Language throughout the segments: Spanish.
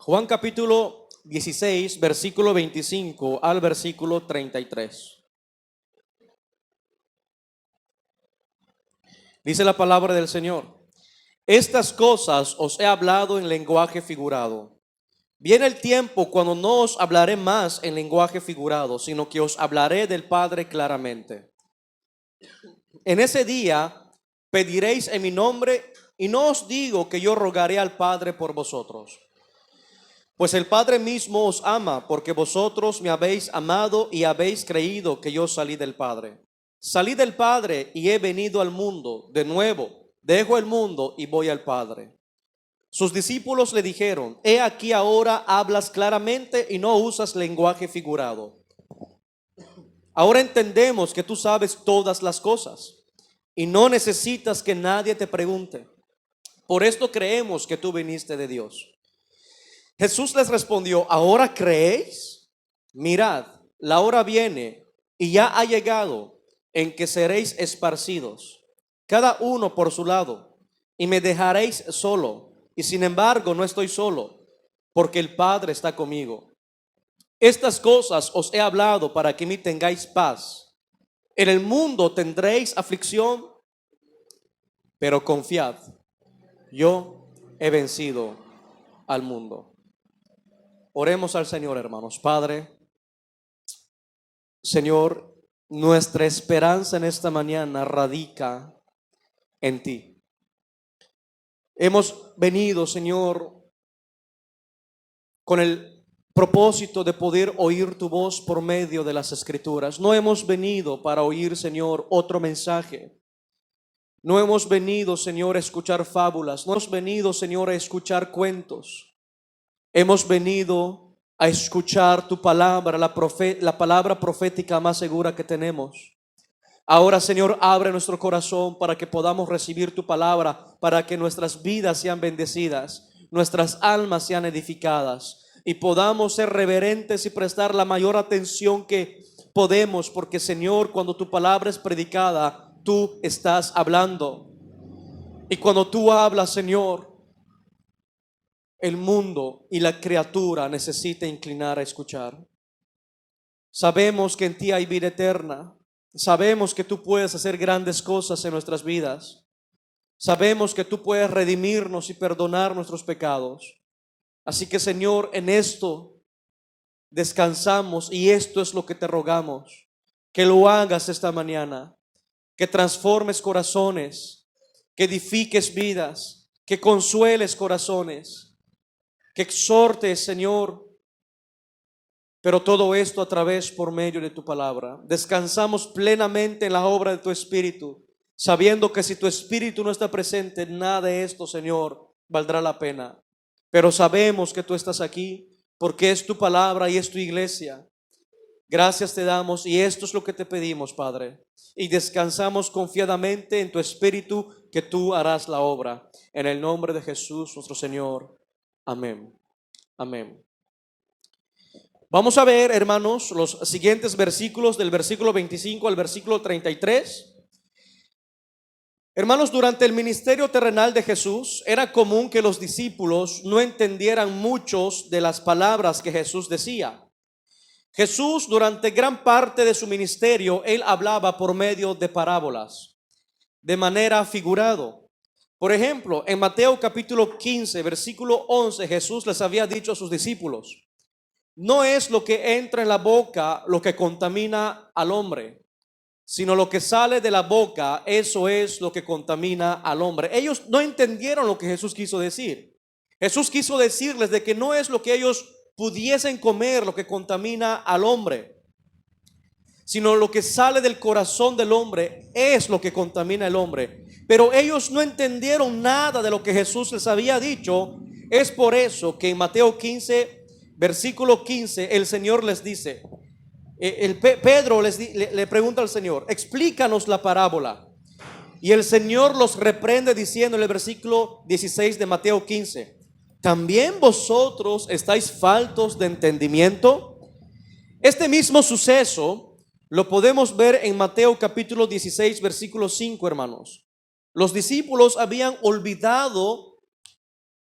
Juan capítulo 16, versículo 25 al versículo 33. Dice la palabra del Señor: Estas cosas os he hablado en lenguaje figurado. Viene el tiempo cuando no os hablaré más en lenguaje figurado, sino que os hablaré del Padre claramente. En ese día pediréis en mi nombre, y no os digo que yo rogaré al Padre por vosotros, pues el Padre mismo os ama, porque vosotros me habéis amado y habéis creído que yo salí del Padre. Salí del Padre y he venido al mundo. De nuevo, dejo el mundo y voy al Padre. Sus discípulos le dijeron: He aquí ahora hablas claramente y no usas lenguaje figurado. Ahora entendemos que tú sabes todas las cosas y no necesitas que nadie te pregunte. Por esto creemos que tú viniste de Dios. Jesús les respondió: ¿Ahora creéis? Mirad, la hora viene y ya ha llegado en que seréis esparcidos, cada uno por su lado, y me dejaréis solo. Y sin embargo no estoy solo, porque el Padre está conmigo. Estas cosas os he hablado para que en mí tengáis paz. En el mundo tendréis aflicción, pero confiad, yo he vencido al mundo. Oremos al Señor, hermanos. Padre, Señor, nuestra esperanza en esta mañana radica en ti. Hemos venido, Señor, con el propósito de poder oír tu voz por medio de las Escrituras. No hemos venido para oír, Señor, otro mensaje. No hemos venido, Señor, a escuchar fábulas. No hemos venido, Señor, a escuchar cuentos. Hemos venido a escuchar tu palabra, la palabra profética más segura que tenemos. Ahora, Señor, abre nuestro corazón para que podamos recibir tu palabra, para que nuestras vidas sean bendecidas, nuestras almas sean edificadas y podamos ser reverentes y prestar la mayor atención que podemos, porque, Señor, cuando tu palabra es predicada, tú estás hablando. Y cuando tú hablas, Señor, el mundo y la criatura necesita inclinar a escuchar. Sabemos que en ti hay vida eterna. Sabemos que tú puedes hacer grandes cosas en nuestras vidas. Sabemos que tú puedes redimirnos y perdonar nuestros pecados. Así que, Señor, en esto descansamos y esto es lo que te rogamos. Que lo hagas esta mañana. Que transformes corazones. Que edifiques vidas. Que consueles corazones. Que exhortes, Señor. Pero todo esto a través por medio de tu palabra. Descansamos plenamente en la obra de tu Espíritu, sabiendo que si tu Espíritu no está presente, nada de esto, Señor, valdrá la pena. Pero sabemos que tú estás aquí porque es tu palabra y es tu iglesia. Gracias te damos y esto es lo que te pedimos, Padre. Y descansamos confiadamente en tu Espíritu que tú harás la obra. En el nombre de Jesús nuestro Señor. Amén. Amén. Vamos a ver, hermanos, los siguientes versículos del versículo 25 al versículo 33. Hermanos, durante el ministerio terrenal de Jesús era común que los discípulos no entendieran muchos de las palabras que Jesús decía. Jesús, durante gran parte de su ministerio, él hablaba por medio de parábolas, de manera figurado. Por ejemplo, en Mateo capítulo 15, versículo 11, Jesús les había dicho a sus discípulos: no es lo que entra en la boca lo que contamina al hombre, sino lo que sale de la boca, eso es lo que contamina al hombre. Ellos no entendieron lo que Jesús quiso decir. Jesús quiso decirles de que no es lo que ellos pudiesen comer lo que contamina al hombre, sino lo que sale del corazón del hombre es lo que contamina al hombre. Pero ellos no entendieron nada de lo que Jesús les había dicho. Es por eso que en Mateo 15, versículo 15, el Señor les dice, Pedro le pregunta al Señor: explícanos la parábola. Y el Señor los reprende diciendo en el versículo 16 de Mateo 15: ¿también vosotros estáis faltos de entendimiento? Este mismo suceso lo podemos ver en Mateo capítulo 16, versículo 5, hermanos. Los discípulos habían olvidado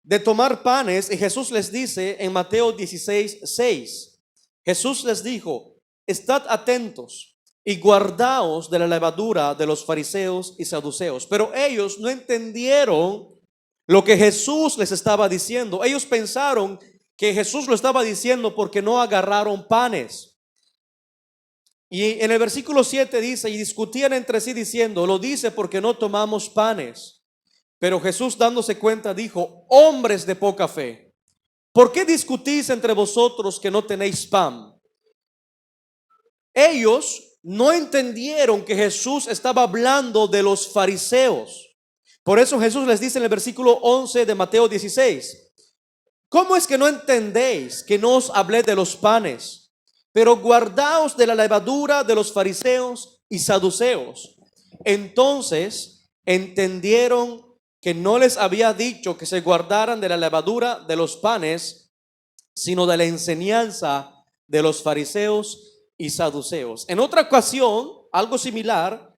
de tomar panes, y Jesús les dice en Mateo 16:6, Jesús les dijo: estad atentos y guardaos de la levadura de los fariseos y saduceos. Pero ellos no entendieron lo que Jesús les estaba diciendo. Ellos pensaron que Jesús lo estaba diciendo porque no agarraron panes. Y en el versículo 7 dice: y discutían entre sí diciendo, lo dice porque no tomamos panes. Pero Jesús, dándose cuenta, dijo: hombres de poca fe, ¿por qué discutís entre vosotros que no tenéis pan? Ellos no entendieron que Jesús estaba hablando de los fariseos. Por eso Jesús les dice en el versículo 11 de Mateo 16: ¿cómo es que no entendéis que no os hablé de los panes? Pero guardaos de la levadura de los fariseos y saduceos. Entonces entendieron que no les había dicho que se guardaran de la levadura de los panes, sino de la enseñanza de los fariseos y saduceos. En otra ocasión, algo similar,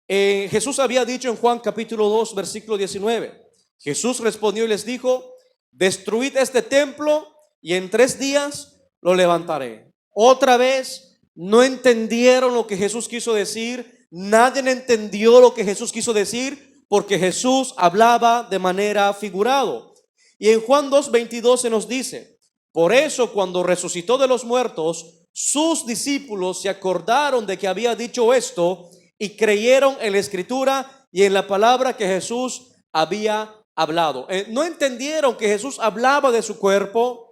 Jesús había dicho en Juan capítulo 2 versículo 19. Jesús respondió y les dijo: destruid este templo y en 3 días lo levantaré. Otra vez no entendieron lo que Jesús quiso decir. Nadie entendió lo que Jesús quiso decir, porque Jesús hablaba de manera figurado. Y en Juan 2:22 se nos dice: por eso cuando resucitó de los muertos, sus discípulos se acordaron de que había dicho esto y creyeron en la escritura y en la palabra que Jesús había hablado. No entendieron que Jesús hablaba de su cuerpo,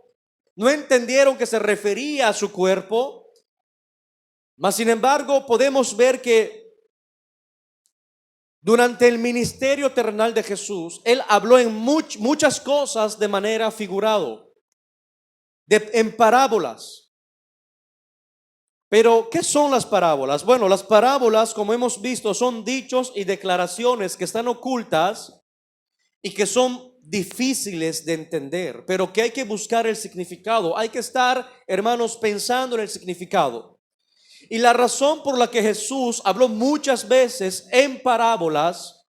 no entendieron que se refería a su cuerpo, mas sin embargo podemos ver que durante el ministerio terrenal de Jesús, Él habló en muchas cosas de manera figurado, en parábolas. Pero, ¿qué son las parábolas? Bueno, las parábolas, como hemos visto, son dichos y declaraciones que están ocultas y que son difíciles de entender, pero que hay que buscar el significado. Hay que estar, hermanos, pensando en el significado. Y la razón por la que Jesús habló muchas veces en parábolas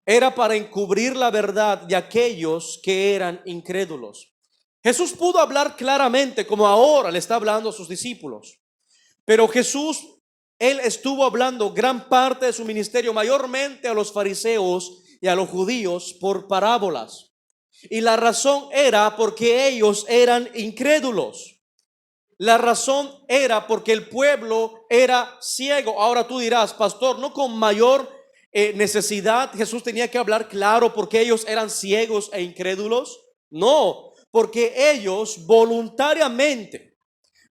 era para encubrir la verdad de aquellos que eran incrédulos. Jesús pudo hablar claramente, como ahora le está hablando a sus discípulos. Pero Jesús, Él estuvo hablando gran parte de su ministerio, mayormente a los fariseos y a los judíos, por parábolas. Y la razón era porque ellos eran incrédulos. La razón era porque el pueblo era ciego. Ahora tú dirás: pastor, no con mayor necesidad Jesús tenía que hablar claro porque ellos eran ciegos e incrédulos. No, porque ellos voluntariamente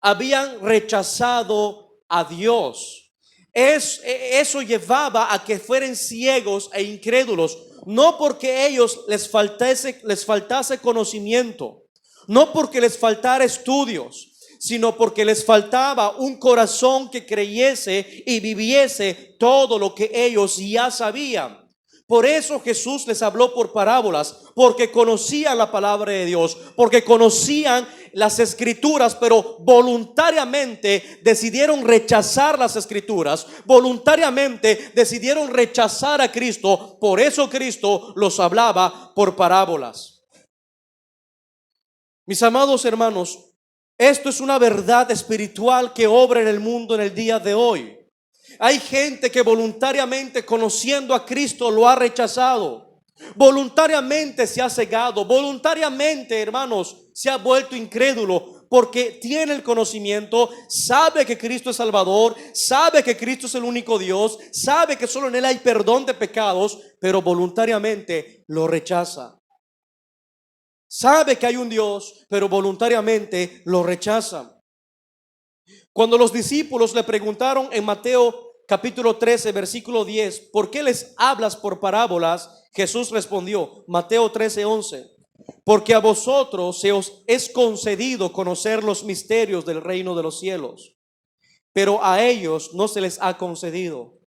habían rechazado a Dios. Eso llevaba a que fueran ciegos e incrédulos, no porque ellos les faltase conocimiento, no porque les faltara estudios, sino porque les faltaba un corazón que creyese y viviese todo lo que ellos ya sabían. Por eso Jesús les habló por parábolas, porque conocían la palabra de Dios, porque conocían las escrituras, pero voluntariamente decidieron rechazar las escrituras, voluntariamente decidieron rechazar a Cristo. Por eso Cristo los hablaba por parábolas. Mis amados hermanos, esto es una verdad espiritual que obra en el mundo en el día de hoy. Hay gente que voluntariamente, conociendo a Cristo, lo ha rechazado. Voluntariamente se ha cegado. Voluntariamente, hermanos, se ha vuelto incrédulo porque tiene el conocimiento, sabe que Cristo es Salvador, sabe que Cristo es el único Dios, sabe que solo en Él hay perdón de pecados, pero voluntariamente lo rechaza. Sabe que hay un Dios, pero voluntariamente lo rechaza. Cuando los discípulos le preguntaron en Mateo capítulo 13, versículo 10, ¿por qué les hablas por parábolas? Jesús respondió, Mateo 13:11, porque a vosotros se os es concedido conocer los misterios del reino de los cielos, pero a ellos no se les ha concedido.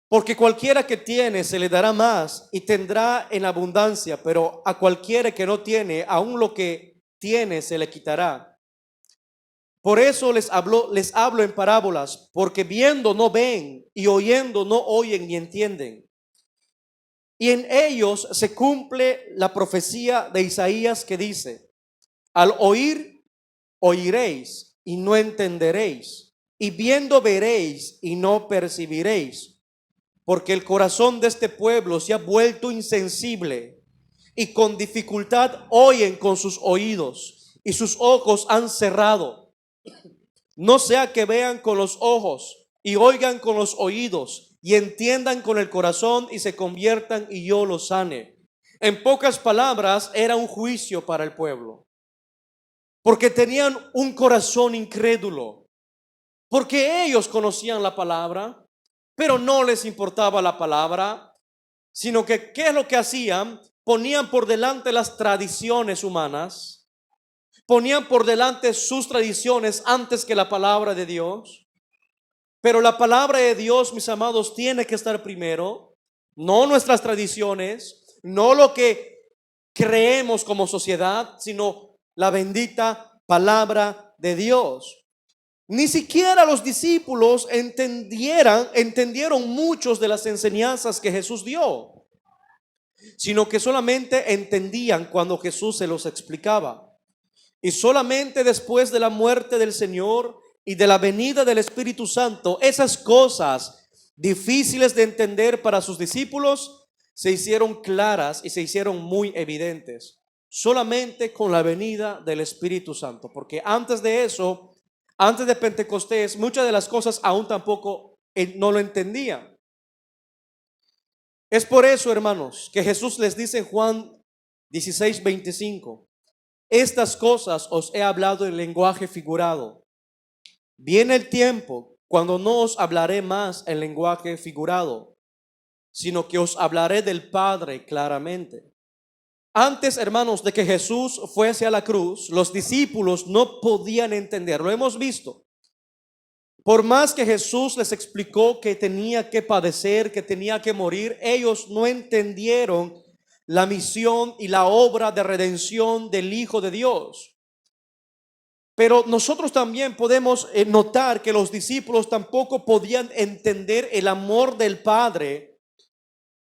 Porque cualquiera que tiene se le dará más y tendrá en abundancia, pero a cualquiera que no tiene, aún lo que tiene se le quitará. Por eso les hablo en parábolas, porque viendo no ven y oyendo no oyen ni entienden. Y en ellos se cumple la profecía de Isaías que dice: al oír, oiréis y no entenderéis, y viendo veréis y no percibiréis, porque el corazón de este pueblo se ha vuelto insensible y con dificultad oyen con sus oídos y sus ojos han cerrado. No sea que vean con los ojos y oigan con los oídos y entiendan con el corazón y se conviertan y yo los sane. En pocas palabras, era un juicio para el pueblo, porque tenían un corazón incrédulo, porque ellos conocían la palabra, pero no les importaba la palabra, sino que ¿qué es lo que hacían? Ponían por delante las tradiciones humanas, ponían por delante sus tradiciones antes que la palabra de Dios. Pero la palabra de Dios, mis amados, tiene que estar primero, no nuestras tradiciones, no lo que creemos como sociedad, sino la bendita palabra de Dios. Ni siquiera los discípulos entendieron muchos de las enseñanzas que Jesús dio, sino que solamente entendían cuando Jesús se los explicaba. Y solamente después de la muerte del Señor y de la venida del Espíritu Santo, esas cosas difíciles de entender para sus discípulos se hicieron claras y se hicieron muy evidentes. Solamente con la venida del Espíritu Santo, porque antes de eso, antes de Pentecostés, muchas de las cosas aún tampoco no lo entendían. Es por eso, hermanos, que Jesús les dice en Juan 16:25: estas cosas os he hablado en lenguaje figurado. Viene el tiempo cuando no os hablaré más en lenguaje figurado, sino que os hablaré del Padre claramente. Antes, hermanos, de que Jesús fuese a la cruz, los discípulos no podían entender. Lo hemos visto. Por más que Jesús les explicó que tenía que padecer, que tenía que morir, ellos no entendieron la misión y la obra de redención del Hijo de Dios. Pero nosotros también podemos notar que los discípulos tampoco podían entender el amor del Padre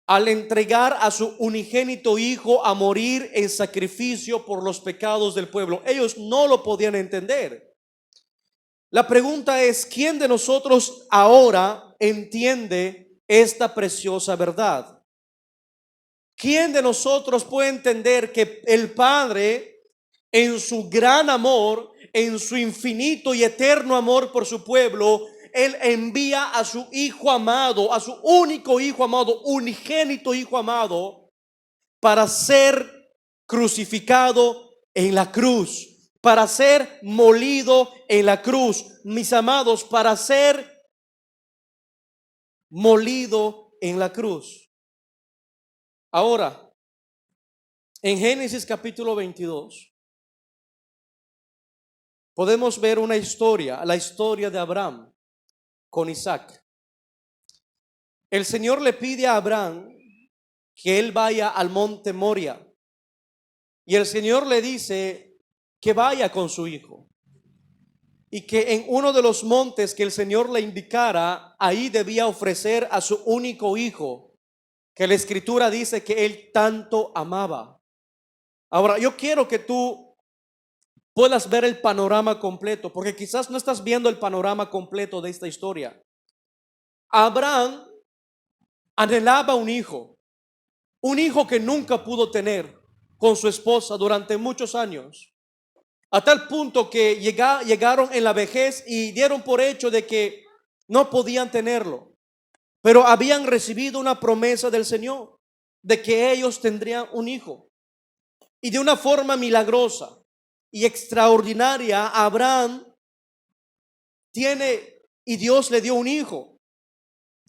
al entregar a su unigénito Hijo a morir en sacrificio por los pecados del pueblo. Ellos no lo podían entender. La pregunta es: ¿quién de nosotros ahora entiende esta preciosa verdad? ¿Quién de nosotros puede entender que el Padre, en su gran amor, en su infinito y eterno amor por su pueblo, Él envía a su Hijo amado, a su único Hijo amado, unigénito Hijo amado, para ser crucificado en la cruz, para ser molido en la cruz? Mis amados, para ser molido en la cruz. Ahora, en Génesis capítulo 22, podemos ver una historia, la historia de Abraham con Isaac. El Señor le pide a Abraham que él vaya al monte Moria, y el Señor le dice que vaya con su hijo, y que en uno de los montes que el Señor le indicara, ahí debía ofrecer a su único hijo, que la Escritura dice que él tanto amaba. Ahora, yo quiero que tú puedas ver el panorama completo, porque quizás no estás viendo el panorama completo de esta historia. Abraham anhelaba un hijo que nunca pudo tener con su esposa durante muchos años, a tal punto que llegaron en la vejez y dieron por hecho de que no podían tenerlo. Pero habían recibido una promesa del Señor de que ellos tendrían un hijo. Y de una forma milagrosa y extraordinaria, Abraham y Dios le dio un hijo.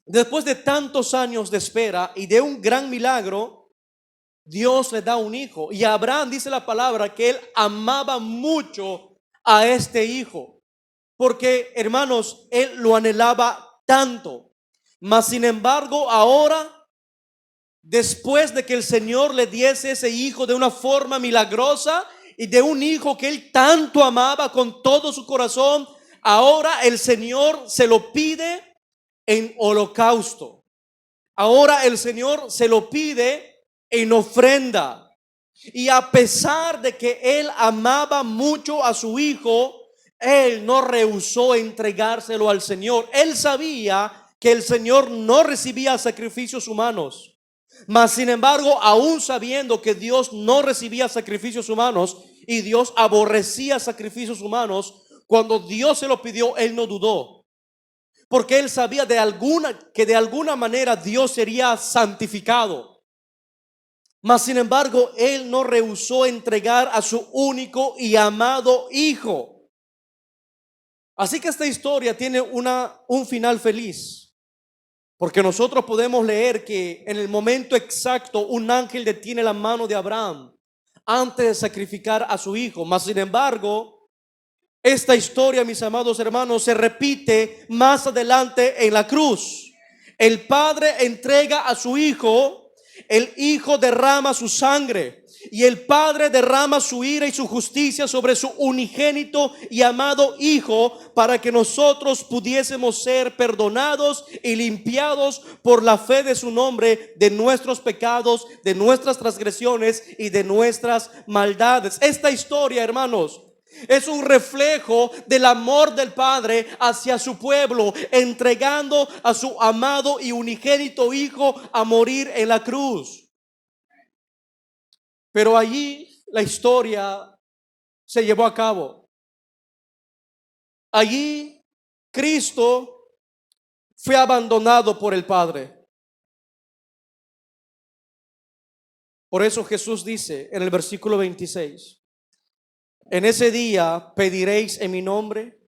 Después de tantos años de espera y de un gran milagro, Dios le da un hijo. Y Abraham, dice la palabra, que él amaba mucho a este hijo, porque, hermanos, él lo anhelaba tanto. Mas sin embargo, ahora, después de que el Señor le diese ese hijo de una forma milagrosa, y de un hijo que él tanto amaba con todo su corazón, ahora el Señor se lo pide en holocausto. Ahora el Señor se lo pide en ofrenda. Y a pesar de que él amaba mucho a su hijo, él no rehusó entregárselo al Señor. Él sabía que el Señor no recibía sacrificios humanos. Mas sin embargo, aún sabiendo que Dios no recibía sacrificios humanos y Dios aborrecía sacrificios humanos, cuando Dios se lo pidió, él no dudó. Porque él sabía que de alguna manera Dios sería santificado. Mas sin embargo, él no rehusó entregar a su único y amado hijo. Así que esta historia tiene un final feliz. Porque nosotros podemos leer que en el momento exacto un ángel detiene la mano de Abraham antes de sacrificar a su hijo. Mas sin embargo, esta historia, mis amados hermanos, se repite más adelante en la cruz. El padre entrega a su hijo. El hijo derrama su sangre y el padre derrama su ira y su justicia sobre su unigénito y amado hijo, para que nosotros pudiésemos ser perdonados y limpiados por la fe de su nombre de nuestros pecados, de nuestras transgresiones y de nuestras maldades. Esta historia, hermanos, es un reflejo del amor del Padre hacia su pueblo, entregando a su amado y unigénito hijo a morir en la cruz. Pero allí la historia se llevó a cabo. Allí Cristo fue abandonado por el Padre. Por eso Jesús dice en el versículo 26: en ese día pediréis en mi nombre,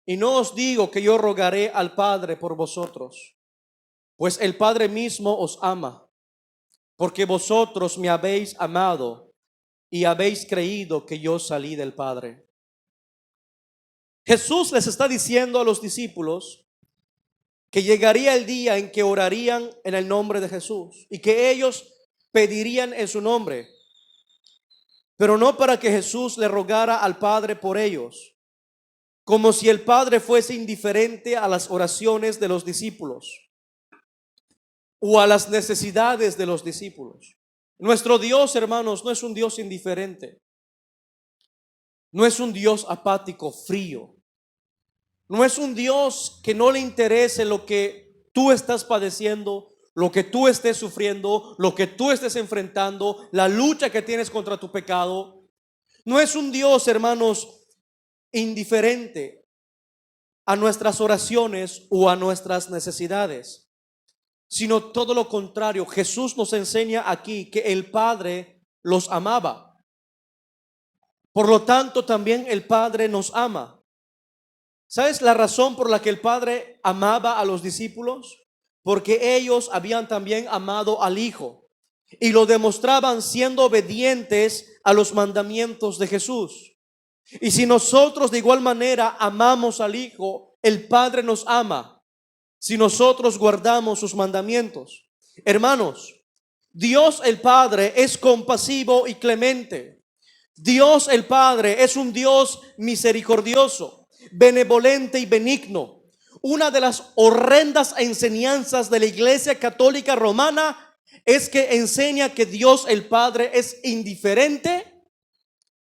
y no os digo que yo rogaré al Padre por vosotros, pues el Padre mismo os ama, porque vosotros me habéis amado y habéis creído que yo salí del Padre. Jesús les está diciendo a los discípulos que llegaría el día en que orarían en el nombre de Jesús y que ellos pedirían en su nombre. Pero no para que Jesús le rogara al Padre por ellos, como si el Padre fuese indiferente a las oraciones de los discípulos o a las necesidades de los discípulos. Nuestro Dios, hermanos, no es un Dios indiferente. No es un Dios apático, frío. No es un Dios que no le interese lo que tú estás padeciendo, lo que tú estés sufriendo, lo que tú estés enfrentando, la lucha que tienes contra tu pecado. No es un Dios, hermanos, indiferente a nuestras oraciones o a nuestras necesidades, sino todo lo contrario. Jesús nos enseña aquí que el Padre los amaba. Por lo tanto, también el Padre nos ama. ¿Sabes la razón por la que el Padre amaba a los discípulos? Porque ellos habían también amado al Hijo y lo demostraban siendo obedientes a los mandamientos de Jesús. Y si nosotros de igual manera amamos al Hijo, el Padre nos ama si nosotros guardamos sus mandamientos. Hermanos, Dios el Padre es compasivo y clemente. Dios el Padre es un Dios misericordioso, benevolente y benigno. Una de las horrendas enseñanzas de la Iglesia Católica Romana es que enseña que Dios el Padre es indiferente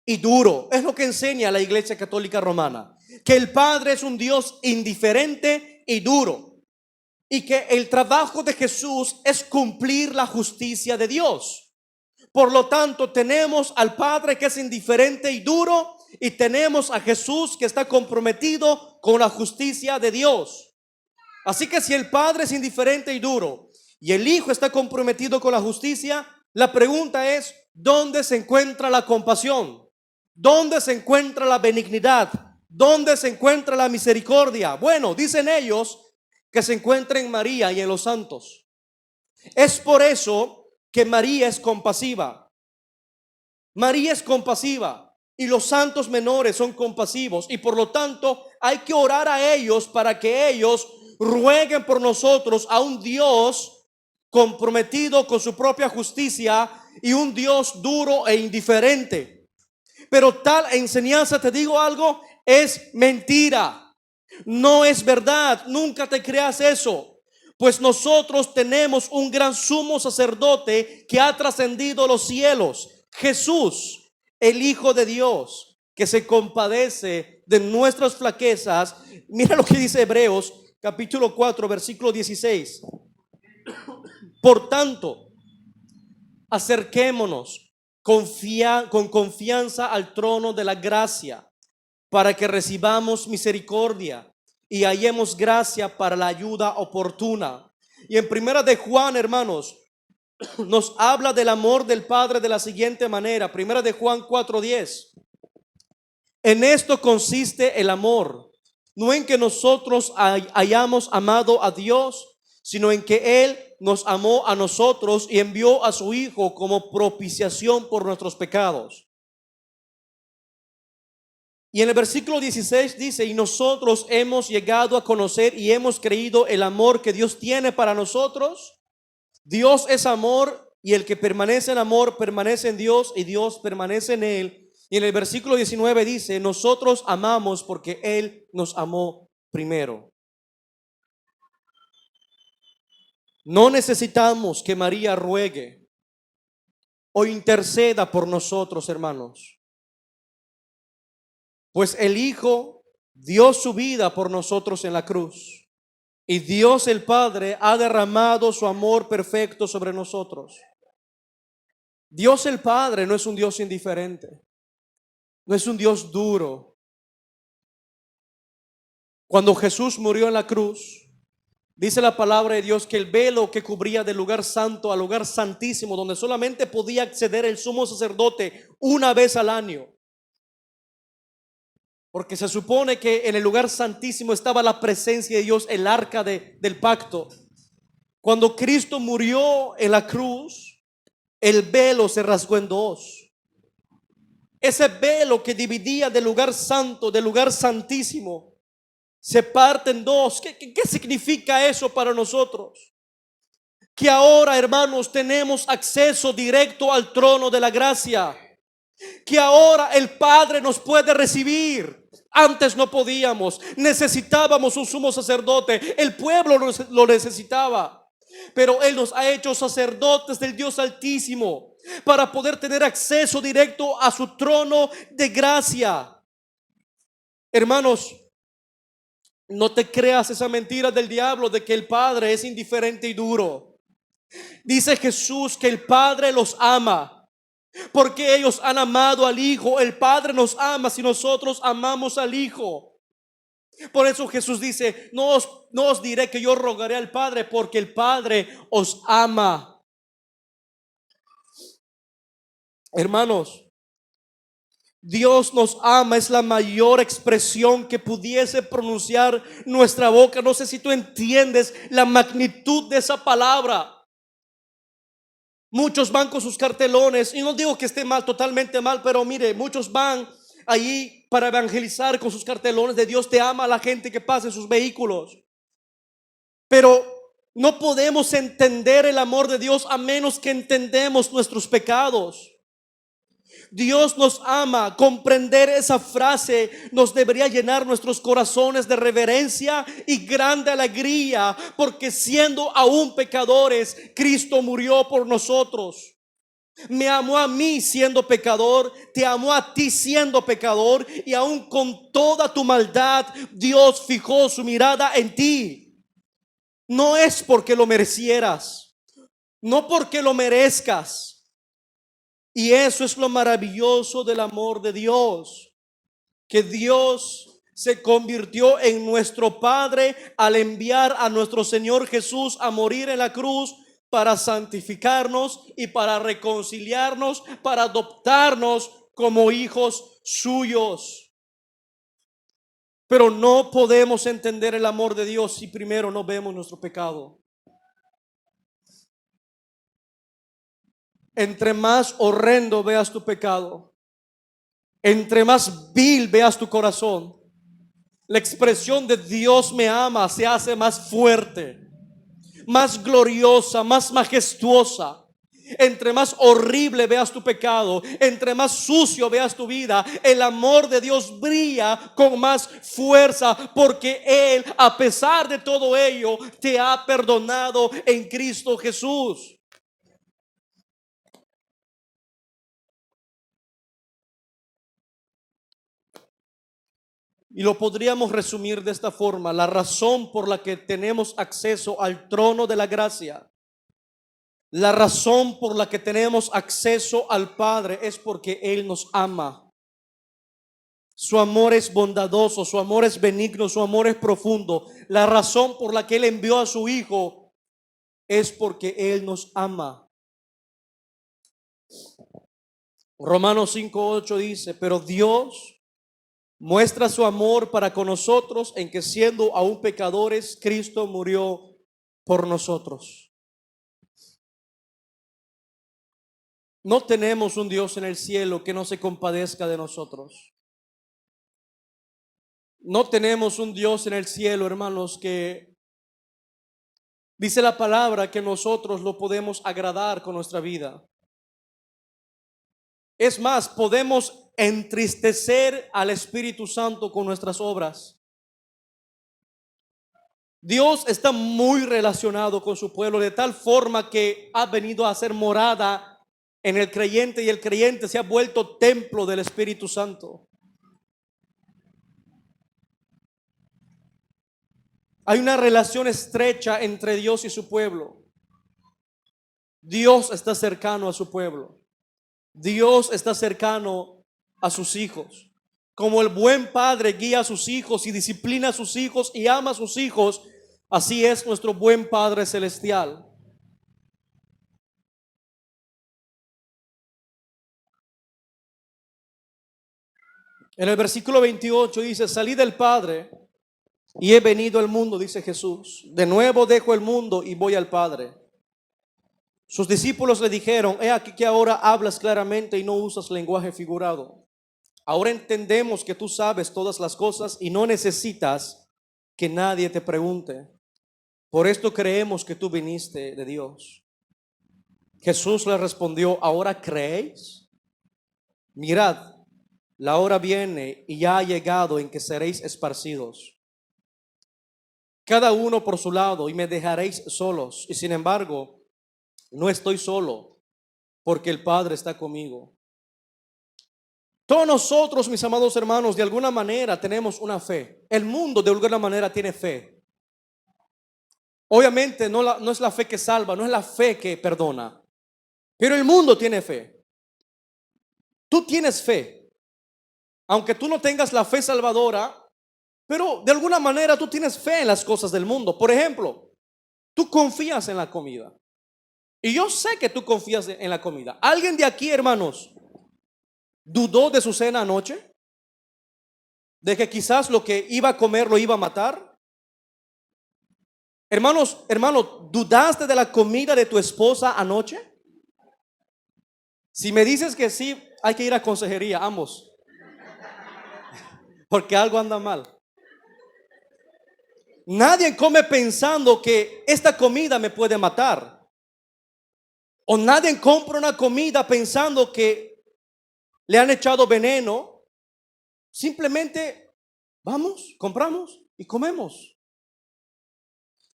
y duro. Es lo que enseña la Iglesia Católica Romana, que el Padre es un Dios indiferente y duro, y que el trabajo de Jesús es cumplir la justicia de Dios. Por lo tanto, tenemos al Padre que es indiferente y duro, y tenemos a Jesús que está comprometido con la justicia de Dios. Así que si el Padre es indiferente y duro y el Hijo está comprometido con la justicia, la pregunta es: ¿dónde se encuentra la compasión? ¿Dónde se encuentra la benignidad? ¿Dónde se encuentra la misericordia? Bueno, dicen ellos que se encuentra en María y en los santos. Es por eso que María es compasiva. María es compasiva y los santos menores son compasivos, y por lo tanto hay que orar a ellos para que ellos rueguen por nosotros a un Dios comprometido con su propia justicia y un Dios duro e indiferente. Pero tal enseñanza, te digo algo, es mentira. No es verdad. Nunca te creas eso. Pues nosotros tenemos un gran sumo sacerdote que ha trascendido los cielos, Jesús, el Hijo de Dios, que se compadece de nuestras flaquezas. Mira lo que dice Hebreos capítulo 4, versículo 16. Por tanto, acerquémonos con confianza al trono de la gracia, para que recibamos misericordia y hallemos gracia para la ayuda oportuna. Y en primera de Juan, hermanos, nos habla del amor del Padre de la siguiente manera. Primera de Juan 4:10. En esto consiste el amor, no en que nosotros hayamos amado a Dios, sino en que Él nos amó a nosotros y envió a su Hijo como propiciación por nuestros pecados. Y en el versículo 16 dice: y nosotros hemos llegado a conocer y hemos creído el amor que Dios tiene para nosotros. Dios es amor, y el que permanece en amor permanece en Dios y Dios permanece en él. Y en el versículo 19 dice: nosotros amamos porque Él nos amó primero. No necesitamos que María ruegue o interceda por nosotros, hermanos, pues el Hijo dio su vida por nosotros en la cruz, y Dios el Padre ha derramado su amor perfecto sobre nosotros. Dios el Padre no es un Dios indiferente, no es un Dios duro. Cuando Jesús murió en la cruz, dice la palabra de Dios que el velo que cubría del lugar santo al lugar santísimo, donde solamente podía acceder el sumo sacerdote una vez al año, porque se supone que en el lugar santísimo estaba la presencia de Dios, el arca del pacto. Cuando Cristo murió en la cruz, el velo se rasgó en dos. Ese velo que dividía del lugar santo, del lugar santísimo, se parte en dos. ¿Qué significa eso para nosotros? Que ahora, hermanos, tenemos acceso directo al trono de la gracia. Que ahora el Padre nos puede recibir. Antes no podíamos, necesitábamos un sumo sacerdote. El pueblo lo necesitaba, pero Él nos ha hecho sacerdotes del Dios Altísimo para poder tener acceso directo a su trono de gracia. Hermanos, no te creas esa mentira del diablo de que el Padre es indiferente y duro. Dice Jesús que el Padre los ama porque ellos han amado al Hijo. El Padre nos ama si nosotros amamos al Hijo. Por eso Jesús dice: no os diré que yo rogaré al Padre, porque el Padre os ama. Hermanos, Dios nos ama es la mayor expresión que pudiese pronunciar nuestra boca. No sé si tú entiendes la magnitud de esa palabra. Muchos van con sus cartelones, y no digo que esté mal, totalmente mal, pero mire, muchos van allí para evangelizar con sus cartelones de Dios te ama a la gente que pasa en sus vehículos. Pero no podemos entender el amor de Dios a menos que entendemos nuestros pecados. Dios nos ama. Comprender esa frase nos debería llenar nuestros corazones de reverencia y grande alegría, porque siendo aún pecadores, Cristo murió por nosotros. Me amó a mí siendo pecador, te amó a ti siendo pecador, y aún con toda tu maldad, Dios fijó su mirada en ti. No es porque lo merecieras, no porque lo merezcas. Y eso es lo maravilloso del amor de Dios, que Dios se convirtió en nuestro Padre al enviar a nuestro Señor Jesús a morir en la cruz para santificarnos y para reconciliarnos, para adoptarnos como hijos suyos. Pero no podemos entender el amor de Dios si primero no vemos nuestro pecado. Entre más horrendo veas tu pecado, entre más vil veas tu corazón, la expresión de Dios me ama se hace más fuerte, más gloriosa, más majestuosa. Entre más horrible veas tu pecado, entre más sucio veas tu vida, el amor de Dios brilla con más fuerza, porque Él, a pesar de todo ello, te ha perdonado en Cristo Jesús. Y lo podríamos resumir de esta forma: la razón por la que tenemos acceso al trono de la gracia, la razón por la que tenemos acceso al Padre, es porque Él nos ama. Su amor es bondadoso, su amor es benigno, su amor es profundo. La razón por la que Él envió a su Hijo es porque Él nos ama. Romanos 5:8 dice: pero Dios muestra su amor para con nosotros en que, siendo aún pecadores, Cristo murió por nosotros. No tenemos un Dios en el cielo que no se compadezca de nosotros. No tenemos un Dios en el cielo, hermanos, que dice la palabra que nosotros lo podemos agradar con nuestra vida. Es más, podemos entristecer al Espíritu Santo con nuestras obras. Dios está muy relacionado con su pueblo, de tal forma que ha venido a ser morada en el creyente, y el creyente se ha vuelto templo del Espíritu Santo. Hay una relación estrecha entre Dios y su pueblo. Dios está cercano a su pueblo. Dios está cercano a sus hijos. Como el buen padre guía a sus hijos y disciplina a sus hijos y ama a sus hijos, así es nuestro buen Padre celestial. En el versículo 28 dice: salí del Padre y he venido al mundo, dice Jesús. De nuevo dejo el mundo y voy al Padre. Sus discípulos le dijeron: he aquí que ahora hablas claramente y no usas lenguaje figurado. Ahora entendemos que tú sabes todas las cosas y no necesitas que nadie te pregunte. Por esto creemos que tú viniste de Dios. Jesús le respondió: ¿ahora creéis? Mirad, la hora viene y ya ha llegado en que seréis esparcidos, cada uno por su lado, y me dejaréis solos. Y sin embargo, no estoy solo, porque el Padre está conmigo. Todos nosotros, mis amados hermanos, de alguna manera tenemos una fe. El mundo de alguna manera tiene fe. Obviamente no es la fe que salva, no es la fe que perdona, pero el mundo tiene fe. Tú tienes fe, aunque tú no tengas la fe salvadora, pero de alguna manera tú tienes fe en las cosas del mundo. Por ejemplo, tú confías en la comida. Y yo sé que tú confías en la comida. ¿Alguien de aquí, hermanos, dudó de su cena anoche? ¿De que quizás lo que iba a comer lo iba a matar? Hermanos, ¿dudaste de la comida de tu esposa anoche? Si me dices que sí, hay que ir a consejería, ambos, porque algo anda mal. Nadie come pensando que esta comida me puede matar. O nadie compra una comida pensando que le han echado veneno. Simplemente vamos, compramos y comemos.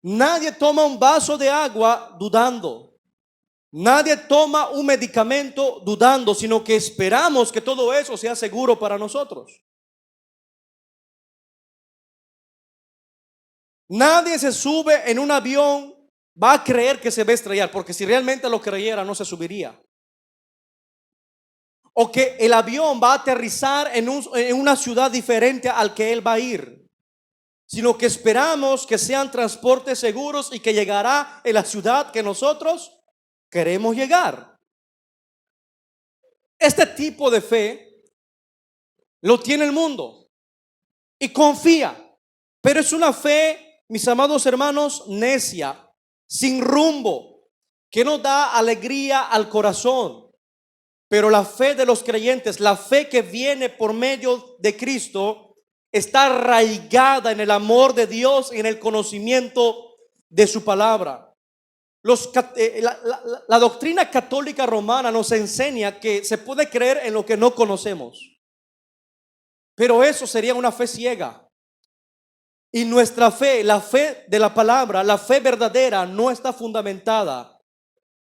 Nadie toma un vaso de agua dudando. Nadie toma un medicamento dudando, sino que esperamos que todo eso sea seguro para nosotros. Nadie se sube en un avión, va a creer que se va a estrellar, porque si realmente lo creyera no se subiría. O que el avión va a aterrizar en una ciudad diferente al que él va a ir, sino que esperamos que sean transportes seguros y que llegará en la ciudad que nosotros queremos llegar. Este tipo de fe lo tiene el mundo y confía, pero es una fe, mis amados hermanos, necia, sin rumbo, que no da alegría al corazón. Pero la fe de los creyentes, la fe que viene por medio de Cristo, está arraigada en el amor de Dios y en el conocimiento de su palabra. La doctrina católica romana nos enseña que se puede creer en lo que no conocemos, pero eso sería una fe ciega. Y nuestra fe, la fe de la palabra, la fe verdadera, no está fundamentada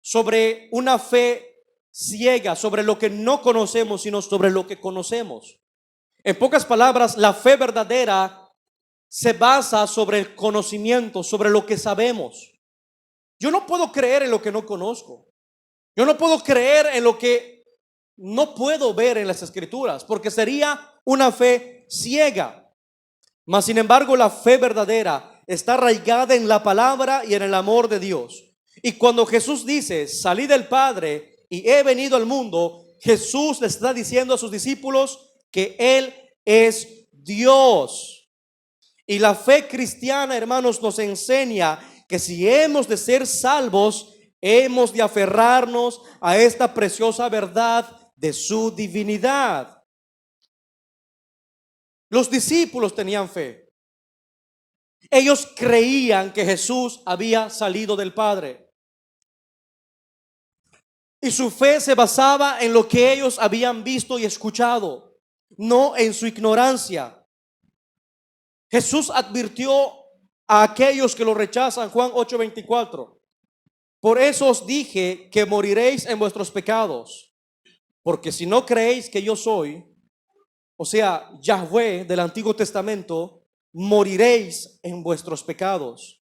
sobre una fe ciega, sobre lo que no conocemos, sino sobre lo que conocemos. En pocas palabras, la fe verdadera se basa sobre el conocimiento, sobre lo que sabemos. Yo no puedo creer en lo que no conozco. Yo no puedo creer en lo que no puedo ver en las Escrituras, porque sería una fe ciega. Mas sin embargo, la fe verdadera está arraigada en la palabra y en el amor de Dios. Y cuando Jesús dice, salí del Padre y he venido al mundo, Jesús le está diciendo a sus discípulos que Él es Dios. Y la fe cristiana, hermanos, nos enseña que si hemos de ser salvos, hemos de aferrarnos a esta preciosa verdad de su divinidad. Los discípulos tenían fe. Ellos creían que Jesús había salido del Padre. Y su fe se basaba en lo que ellos habían visto y escuchado, no en su ignorancia. Jesús advirtió a aquellos que lo rechazan, Juan 8:24. Por eso os dije que moriréis en vuestros pecados, porque si no creéis que yo soy, o sea, Yahweh del Antiguo Testamento, moriréis en vuestros pecados.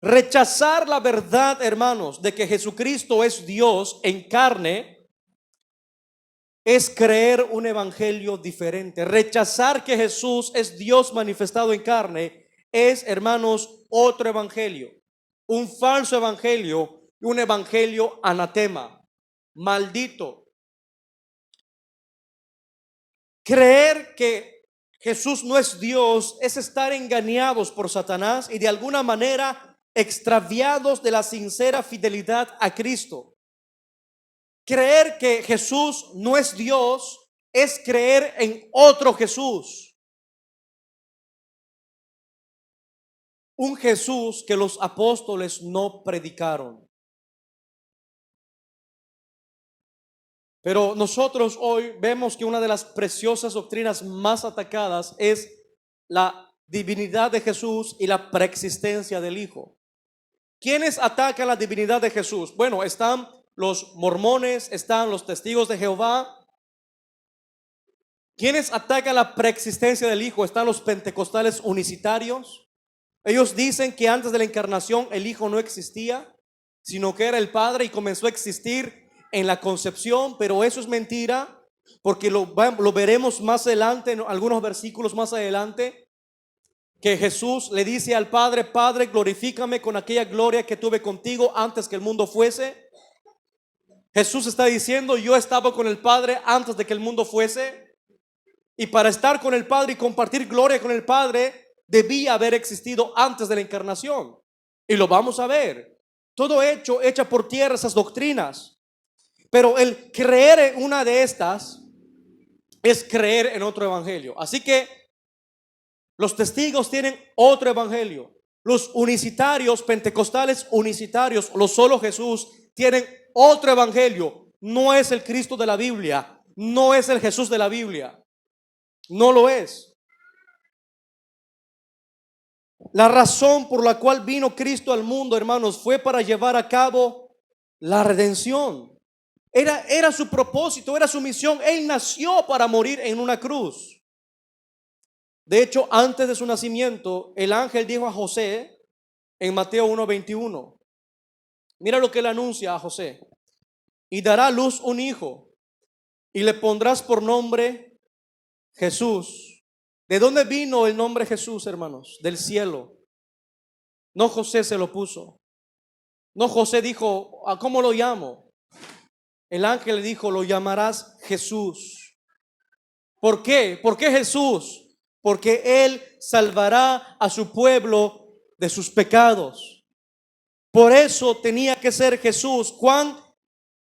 Rechazar la verdad, hermanos, de que Jesucristo es Dios en carne, es creer un evangelio diferente. Rechazar que Jesús es Dios manifestado en carne es, hermanos, otro evangelio, un falso evangelio, un evangelio anatema, maldito. Creer que Jesús no es Dios es estar engañados por Satanás y de alguna manera extraviados de la sincera fidelidad a Cristo. Creer que Jesús no es Dios es creer en otro Jesús. Un Jesús que los apóstoles no predicaron. Pero nosotros hoy vemos que una de las preciosas doctrinas más atacadas es la divinidad de Jesús y la preexistencia del Hijo. ¿Quiénes atacan la divinidad de Jesús? Bueno, están los mormones, están los testigos de Jehová. ¿Quiénes atacan la preexistencia del Hijo? Están los pentecostales unicitarios. Ellos dicen que antes de la encarnación el Hijo no existía, sino que era el Padre y comenzó a existir en la concepción, pero eso es mentira, porque lo veremos más adelante, en algunos versículos más adelante, que Jesús le dice al Padre: Padre, glorifícame con aquella gloria que tuve contigo antes que el mundo fuese. Jesús está diciendo: yo estaba con el Padre antes de que el mundo fuese, y para estar con el Padre y compartir gloria con el Padre, debía haber existido antes de la encarnación. Y lo vamos a ver. Todo echa por tierra esas doctrinas. Pero el creer en una de estas es creer en otro evangelio. Así que los testigos tienen otro evangelio. Los unicitarios, pentecostales unicitarios, los solo Jesús, tienen otro evangelio. No es el Cristo de la Biblia. No es el Jesús de la Biblia. No lo es. La razón por la cual vino Cristo al mundo, hermanos, fue para llevar a cabo la redención. Era su propósito, era su misión. Él nació para morir en una cruz. De hecho, antes de su nacimiento, el ángel dijo a José en Mateo 1:21. Mira lo que él anuncia a José: y dará a luz un hijo, y le pondrás por nombre Jesús. ¿De dónde vino el nombre Jesús, hermanos? Del cielo. No José se lo puso. No José dijo: ¿cómo lo llamo? El ángel le dijo: lo llamarás Jesús. ¿Por qué? ¿Por qué Jesús? Porque Él salvará a su pueblo de sus pecados. Por eso tenía que ser Jesús. Juan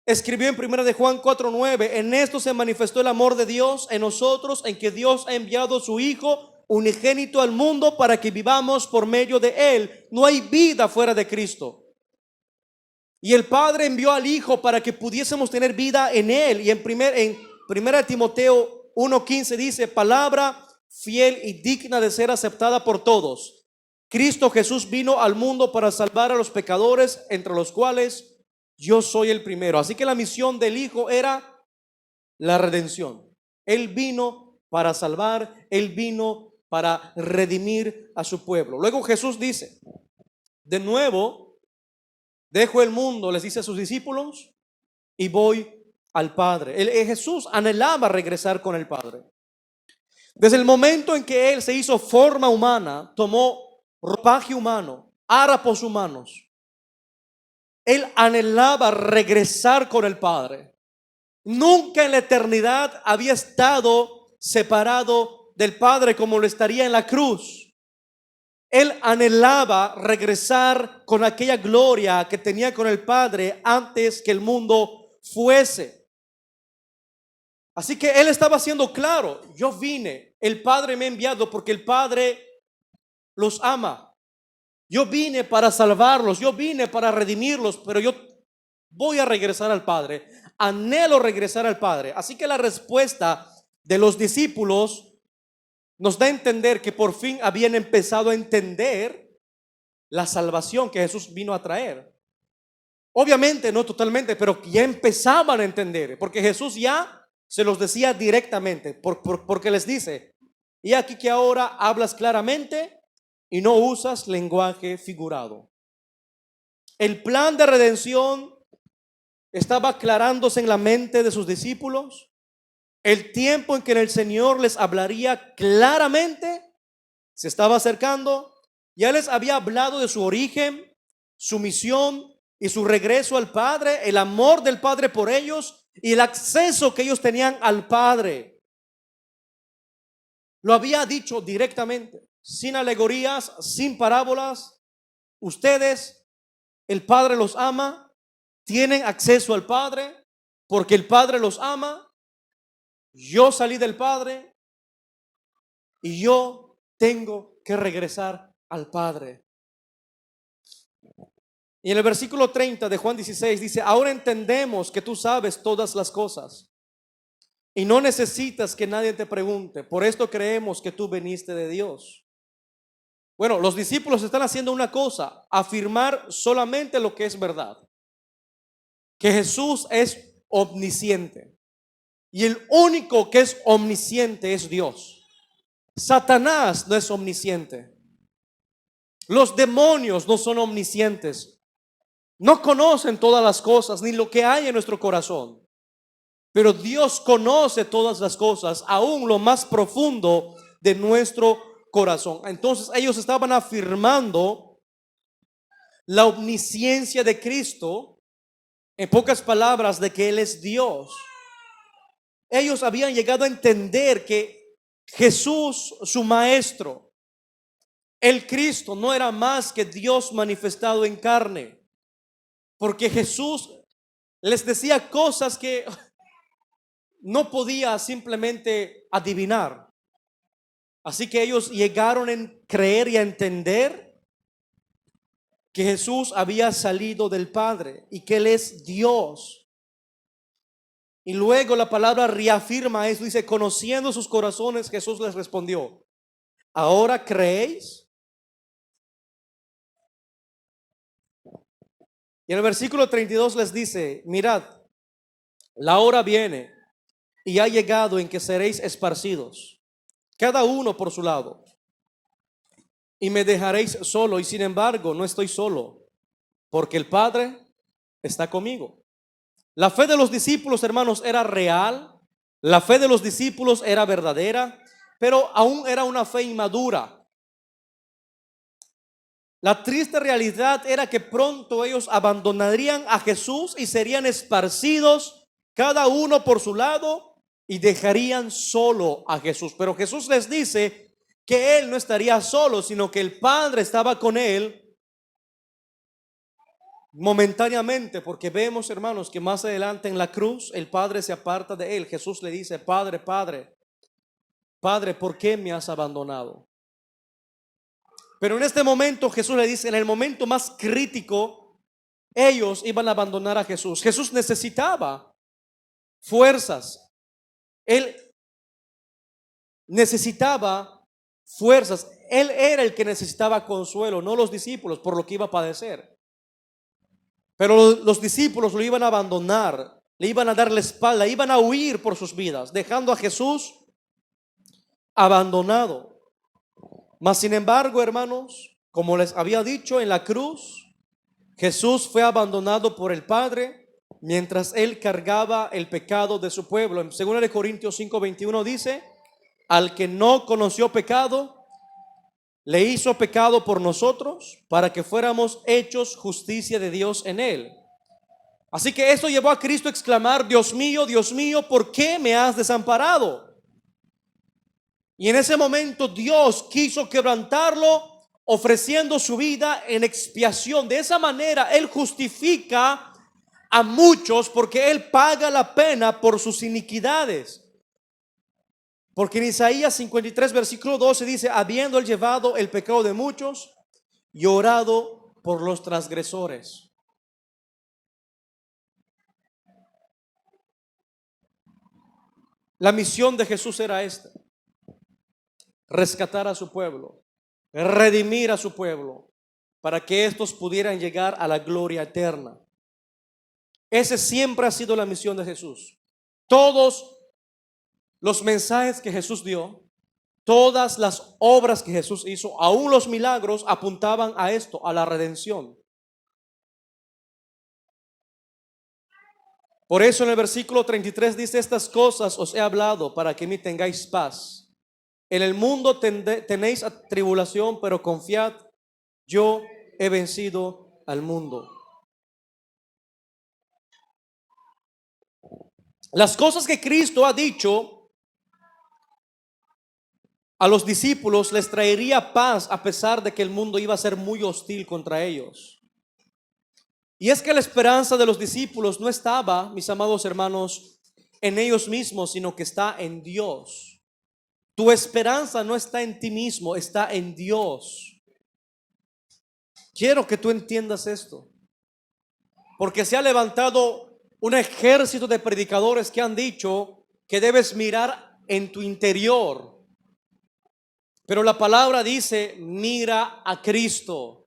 escribió en 1 de Juan 4:9: en esto se manifestó el amor de Dios en nosotros, en que Dios ha enviado a su Hijo unigénito al mundo para que vivamos por medio de Él. No hay vida fuera de Cristo. Y el Padre envió al Hijo para que pudiésemos tener vida en Él. Y en 1 Timoteo 1:15 dice: palabra fiel y digna de ser aceptada por todos. Cristo Jesús vino al mundo para salvar a los pecadores, entre los cuales yo soy el primero. Así que la misión del Hijo era la redención. Él vino para salvar, Él vino para redimir a su pueblo. Luego Jesús dice: de nuevo dejo el mundo, les dice a sus discípulos, y voy al Padre. Jesús anhelaba regresar con el Padre. Desde el momento en que Él se hizo forma humana, tomó ropaje humano, harapos humanos, Él anhelaba regresar con el Padre. Nunca en la eternidad había estado separado del Padre como lo estaría en la cruz. Él anhelaba regresar con aquella gloria que tenía con el Padre antes que el mundo fuese. Así que Él estaba siendo claro: yo vine, el Padre me ha enviado porque el Padre los ama. Yo vine para salvarlos, yo vine para redimirlos, pero yo voy a regresar al Padre. Anhelo regresar al Padre. Así que la respuesta de los discípulos nos da a entender que por fin habían empezado a entender la salvación que Jesús vino a traer. Obviamente no totalmente, pero ya empezaban a entender, porque Jesús ya se los decía directamente, porque les dice: y aquí que ahora hablas claramente y no usas lenguaje figurado. El plan de redención estaba aclarándose en la mente de sus discípulos. El tiempo en que el Señor les hablaría claramente se estaba acercando. Ya les había hablado de su origen, su misión y su regreso al Padre, el amor del Padre por ellos y el acceso que ellos tenían al Padre. Lo había dicho directamente, sin alegorías, sin parábolas. Ustedes, el Padre los ama, tienen acceso al Padre porque el Padre los ama. Yo salí del Padre y yo tengo que regresar al Padre. Y en el versículo 30 de Juan 16 dice: ahora entendemos que tú sabes todas las cosas y no necesitas que nadie te pregunte. Por esto creemos que tú viniste de Dios. Bueno, los discípulos están haciendo una cosa: afirmar solamente lo que es verdad, que Jesús es omnisciente. Y el único que es omnisciente es Dios. Satanás no es omnisciente. Los demonios no son omniscientes. No conocen todas las cosas ni lo que hay en nuestro corazón. Pero Dios conoce todas las cosas, aún lo más profundo de nuestro corazón. Entonces ellos estaban afirmando la omnisciencia de Cristo, en pocas palabras, de que Él es Dios. Ellos habían llegado a entender que Jesús, su maestro, el Cristo, no era más que Dios manifestado en carne, porque Jesús les decía cosas que no podía simplemente adivinar. Así que ellos llegaron a creer y a entender que Jesús había salido del Padre y que Él es Dios. Y luego la palabra reafirma eso, dice: conociendo sus corazones, Jesús les respondió: ¿ahora creéis? Y en el versículo 32 les dice: mirad, la hora viene y ha llegado en que seréis esparcidos, cada uno por su lado, y me dejaréis solo. Y sin embargo no estoy solo, porque el Padre está conmigo. La fe de los discípulos, hermanos, era real. La fe de los discípulos era verdadera, pero aún era una fe inmadura. La triste realidad era que pronto ellos abandonarían a Jesús y serían esparcidos, cada uno por su lado, y dejarían solo a Jesús. Pero Jesús les dice que Él no estaría solo, sino que el Padre estaba con Él momentáneamente, porque vemos, hermanos, que más adelante en la cruz el Padre se aparta de Él. Jesús le dice: Padre, Padre, Padre, ¿por qué me has abandonado? Pero en este momento Jesús le dice, en el momento más crítico, ellos iban a abandonar a Jesús. Jesús necesitaba fuerzas. Él necesitaba fuerzas. Él era el que necesitaba consuelo, no los discípulos, por lo que iba a padecer. Pero los discípulos lo iban a abandonar, le iban a dar la espalda, iban a huir por sus vidas, dejando a Jesús abandonado. Mas sin embargo, hermanos, como les había dicho, en la cruz Jesús fue abandonado por el Padre mientras él cargaba el pecado de su pueblo. En 2 Corintios 5:21 dice: al que no conoció pecado, le hizo pecado por nosotros, para que fuéramos hechos justicia de Dios en él. Así que esto llevó a Cristo a exclamar: Dios mío, ¿por qué me has desamparado? Y en ese momento Dios quiso quebrantarlo, ofreciendo su vida en expiación. De esa manera Él justifica a muchos, porque Él paga la pena por sus iniquidades. Porque en Isaías 53 versículo 12 dice: habiendo Él llevado el pecado de muchos y orado por los transgresores. La misión de Jesús era esta: rescatar a su pueblo, redimir a su pueblo, para que estos pudieran llegar a la gloria eterna. Ese siempre ha sido la misión de Jesús. Todos los mensajes que Jesús dio, todas las obras que Jesús hizo, aún los milagros, apuntaban a esto, a la redención. Por eso en el versículo 33 dice: estas cosas os he hablado para que en mí tengáis paz. En el mundo tenéis tribulación, pero confiad, yo he vencido al mundo. Las cosas que Cristo ha dicho a los discípulos les traería paz, a pesar de que el mundo iba a ser muy hostil contra ellos. Y es que la esperanza de los discípulos no estaba, mis amados hermanos, en ellos mismos, sino que está en Dios. Tu esperanza no está en ti mismo, está en Dios. Quiero que tú entiendas esto, porque se ha levantado un ejército de predicadores que han dicho que debes mirar en tu interior. Pero la palabra dice: mira a Cristo.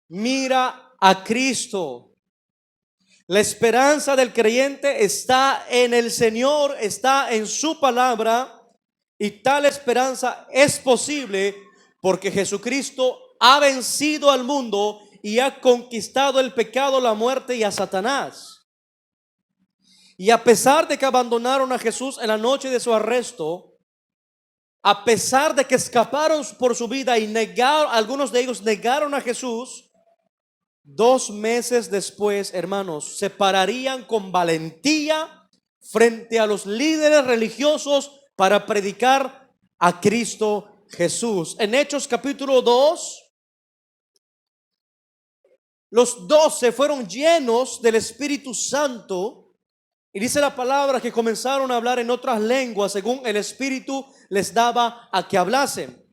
Mira a Cristo. La esperanza del creyente está en el Señor, está en su palabra, y tal esperanza es posible porque Jesucristo ha vencido al mundo y ha conquistado el pecado, la muerte y a Satanás. Y a pesar de que abandonaron a Jesús en la noche de su arresto, a pesar de que escaparon por su vida y algunos de ellos negaron a Jesús, 2 meses después, hermanos, se pararían con valentía frente a los líderes religiosos para predicar a Cristo Jesús. En Hechos capítulo 2, los 12 fueron llenos del Espíritu Santo, y dice la palabra que comenzaron a hablar en otras lenguas según el Espíritu les daba a que hablasen.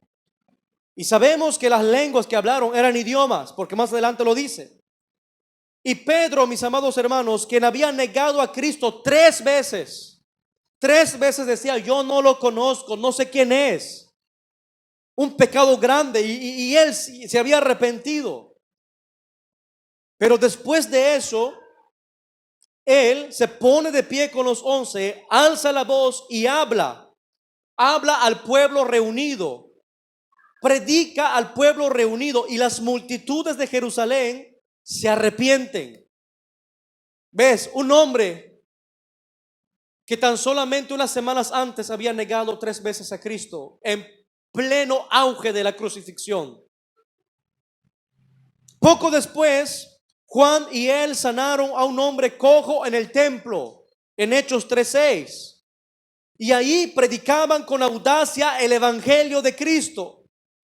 Y sabemos que las lenguas que hablaron eran idiomas, porque más adelante lo dice. Y Pedro, mis amados hermanos, quien había negado a Cristo 3 veces, 3 veces decía: yo no lo conozco, no sé quién es. Un pecado grande, y él se había arrepentido. Pero después de eso, él se pone de pie con los 11, alza la voz y habla al pueblo reunido. Predica al pueblo reunido, y las multitudes de Jerusalén se arrepienten. ¿Ves? Un hombre que tan solamente unas semanas antes había negado 3 veces a Cristo, en pleno auge de la crucifixión. Poco después, Juan y él sanaron a un hombre cojo en el templo, en Hechos 3:6. Y ahí predicaban con audacia el evangelio de Cristo.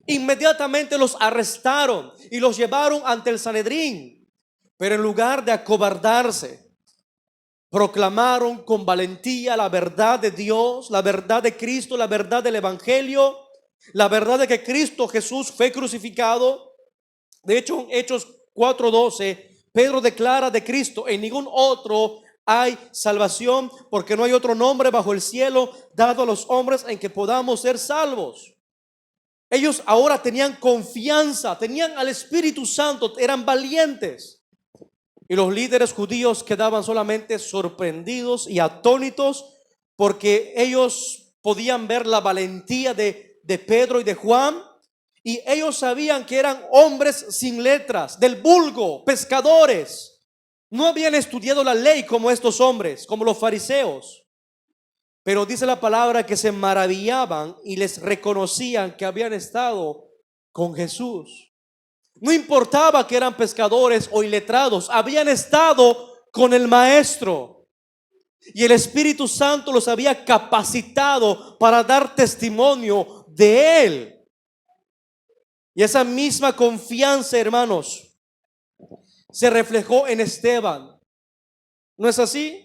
Inmediatamente los arrestaron y los llevaron ante el Sanedrín. Pero en lugar de acobardarse, proclamaron con valentía la verdad de Dios, la verdad de Cristo, la verdad del evangelio, la verdad de que Cristo Jesús fue crucificado. De hecho, en Hechos 4:12, Pedro declara de Cristo: en ningún otro hay salvación, porque no hay otro nombre bajo el cielo dado a los hombres en que podamos ser salvos. Ellos ahora tenían confianza, tenían al Espíritu Santo, eran valientes. Y los líderes judíos quedaban solamente sorprendidos y atónitos, porque ellos podían ver la valentía de Pedro y de Juan, y ellos sabían que eran hombres sin letras, del vulgo, pescadores. No habían estudiado la ley como estos hombres, como los fariseos. Pero dice la palabra que se maravillaban y les reconocían que habían estado con Jesús. No importaba que eran pescadores o iletrados, habían estado con el Maestro. Y el Espíritu Santo los había capacitado para dar testimonio de Él. Y esa misma confianza, hermanos, se reflejó en Esteban. ¿No es así?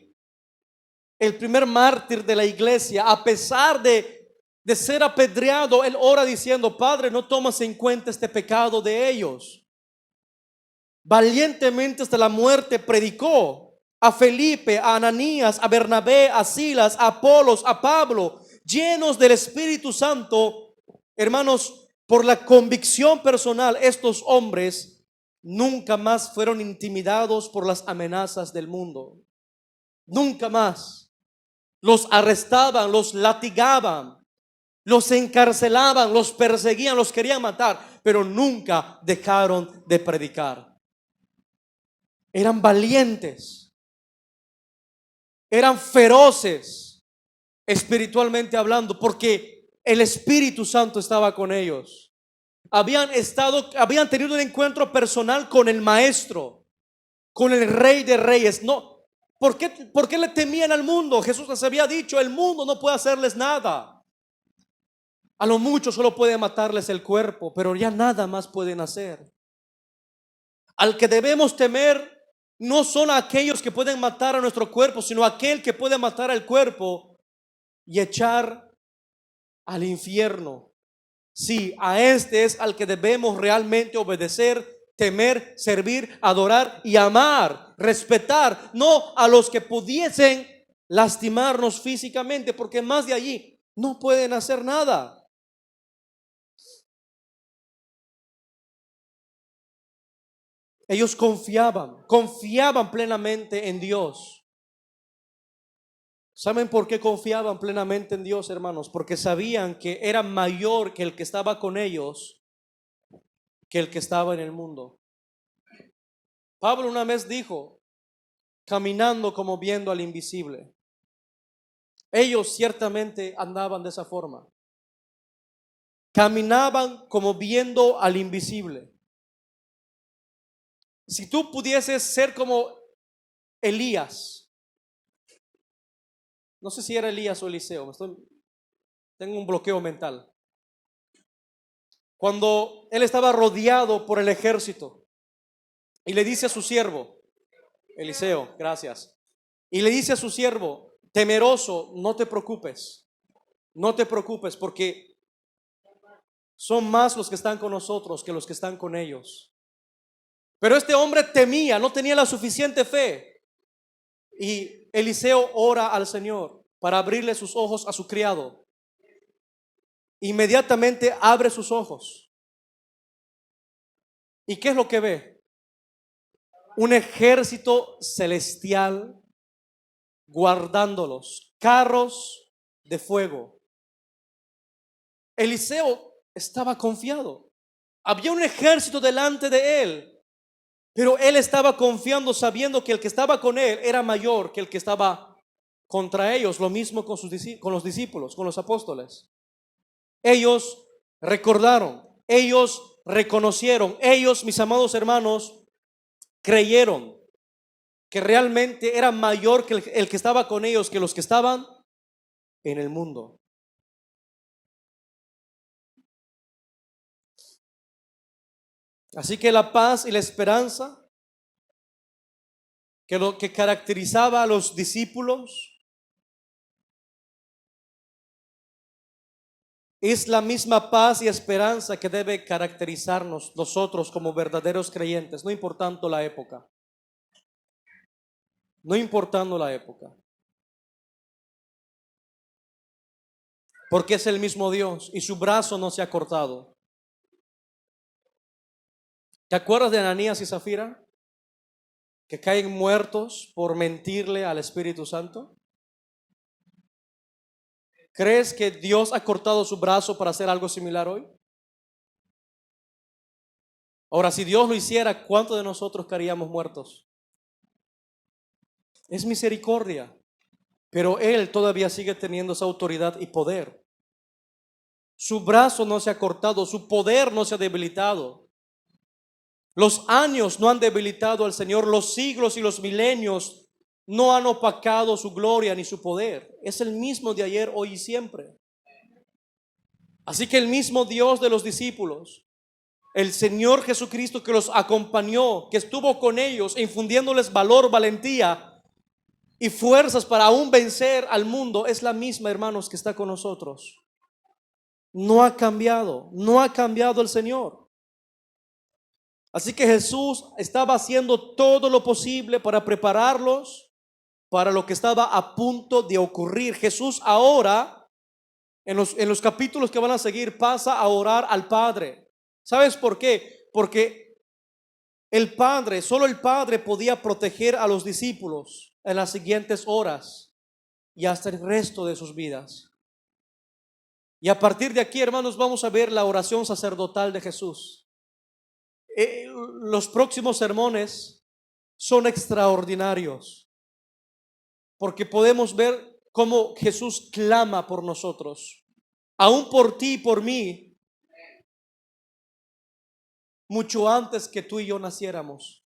El primer mártir de la iglesia, a pesar de ser apedreado, él ora diciendo: Padre, no tomas en cuenta este pecado de ellos. Valientemente hasta la muerte predicó a Felipe, a Ananías, a Bernabé, a Silas, a Apolos, a Pablo, llenos del Espíritu Santo. Hermanos, por la convicción personal, estos hombres nunca más fueron intimidados por las amenazas del mundo. Nunca más. Los arrestaban, los latigaban, los encarcelaban, los perseguían, los querían matar, pero nunca dejaron de predicar. Eran valientes, eran feroces espiritualmente hablando, porque el Espíritu Santo estaba con ellos. Habían tenido un encuentro personal con el Maestro, con el Rey de Reyes. No, ¿por qué le temían al mundo? Jesús les había dicho: el mundo no puede hacerles nada. A lo mucho solo puede matarles el cuerpo, pero ya nada más pueden hacer. Al que debemos temer no son aquellos que pueden matar a nuestro cuerpo, sino aquel que puede matar al cuerpo y echar al infierno. Sí, a este es al que debemos realmente obedecer, temer, servir, adorar y amar, respetar, no a los que pudiesen lastimarnos físicamente, porque más de allí no pueden hacer nada. Ellos confiaban plenamente en Dios. ¿Saben por qué confiaban plenamente en Dios, hermanos? Porque sabían que era mayor que el que estaba con ellos, que el que estaba en el mundo. Pablo una vez dijo: caminando como viendo al invisible. Ellos ciertamente andaban de esa forma. Caminaban como viendo al invisible. Si tú pudieses ser como Elías, no sé si era Elías o Eliseo, tengo un bloqueo mental. Cuando él estaba rodeado por el ejército y le dice a su siervo, Eliseo, gracias, y le dice a su siervo, temeroso: no te preocupes, porque son más los que están con nosotros que los que están con ellos. Pero este hombre temía, no tenía la suficiente fe. Y Eliseo ora al Señor para abrirle sus ojos a su criado. Inmediatamente abre sus ojos. ¿Y qué es lo que ve? Un ejército celestial guardándolos, carros de fuego. Eliseo estaba confiado. Había un ejército delante de él, pero él estaba confiando, sabiendo que el que estaba con él era mayor que el que estaba contra ellos. Lo mismo con los discípulos, con los apóstoles. Ellos recordaron, ellos reconocieron, ellos, mis amados hermanos, creyeron que realmente era mayor que el que estaba con ellos que los que estaban en el mundo. Así que la paz y la esperanza que lo que caracterizaba a los discípulos Es la misma paz y esperanza que debe caracterizarnos nosotros como verdaderos creyentes, no importando la época. No importando la época. Porque es el mismo Dios y su brazo no se ha cortado. ¿Te acuerdas de Ananías y Zafira? Que caen muertos por mentirle al Espíritu Santo. ¿Crees que Dios ha cortado su brazo para hacer algo similar hoy? Ahora, si Dios lo hiciera, ¿cuántos de nosotros caeríamos muertos? Es misericordia, pero Él todavía sigue teniendo esa autoridad y poder. Su brazo no se ha cortado, su poder no se ha debilitado. Los años no han debilitado al Señor, los siglos y los milenios no han opacado su gloria ni su poder. Es el mismo de ayer, hoy y siempre. Así que el mismo Dios de los discípulos, el Señor Jesucristo que los acompañó, que estuvo con ellos, infundiéndoles valor, valentía y fuerzas para aún vencer al mundo, es la misma, hermanos, que está con nosotros. No ha cambiado el Señor. Así que Jesús estaba haciendo todo lo posible para prepararlos para lo que estaba a punto de ocurrir. Jesús ahora, en los capítulos que van a seguir, pasa a orar al Padre. ¿Sabes por qué? Porque solo el Padre podía proteger a los discípulos en las siguientes horas y hasta el resto de sus vidas. Y a partir de aquí, hermanos, vamos a ver la oración sacerdotal de Jesús. Los próximos sermones son extraordinarios porque podemos ver cómo Jesús clama por nosotros, aún por ti y por mí, mucho antes que tú y yo naciéramos.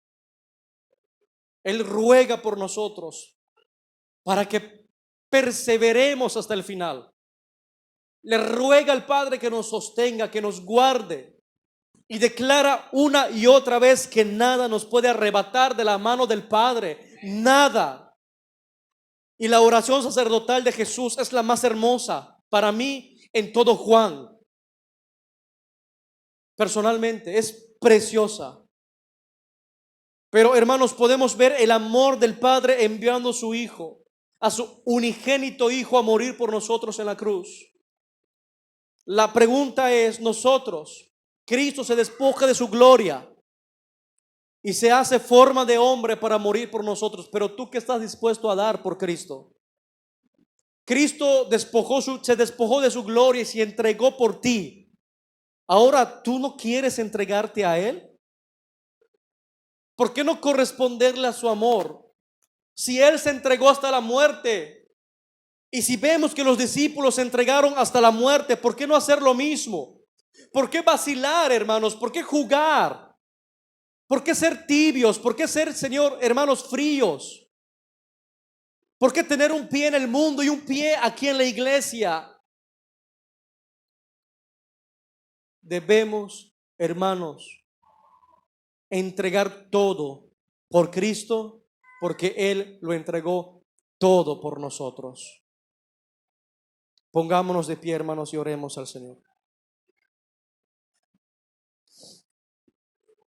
Él ruega por nosotros para que perseveremos hasta el final. Le ruega al Padre que nos sostenga, que nos guarde. Y declara una y otra vez que nada nos puede arrebatar de la mano del Padre. Nada. Y la oración sacerdotal de Jesús es la más hermosa para mí en todo Juan. Personalmente es preciosa. Pero hermanos, podemos ver el amor del Padre enviando a su Hijo, a su unigénito Hijo, a morir por nosotros en la cruz. La pregunta es, nosotros, Cristo se despoja de su gloria y se hace forma de hombre para morir por nosotros. Pero tú, ¿qué estás dispuesto a dar por Cristo? Cristo se despojó de su gloria y se entregó por ti. Ahora, ¿tú no quieres entregarte a Él? ¿Por qué no corresponderle a su amor? Si Él se entregó hasta la muerte, y si vemos que los discípulos se entregaron hasta la muerte, ¿por qué no hacer lo mismo? ¿Por qué vacilar, hermanos? ¿Por qué jugar? ¿Por qué ser tibios? ¿Por qué ser, Señor, hermanos, fríos? ¿Por qué tener un pie en el mundo y un pie aquí en la iglesia? Debemos, hermanos, entregar todo por Cristo, porque Él lo entregó todo por nosotros. Pongámonos de pie, hermanos, y oremos al Señor.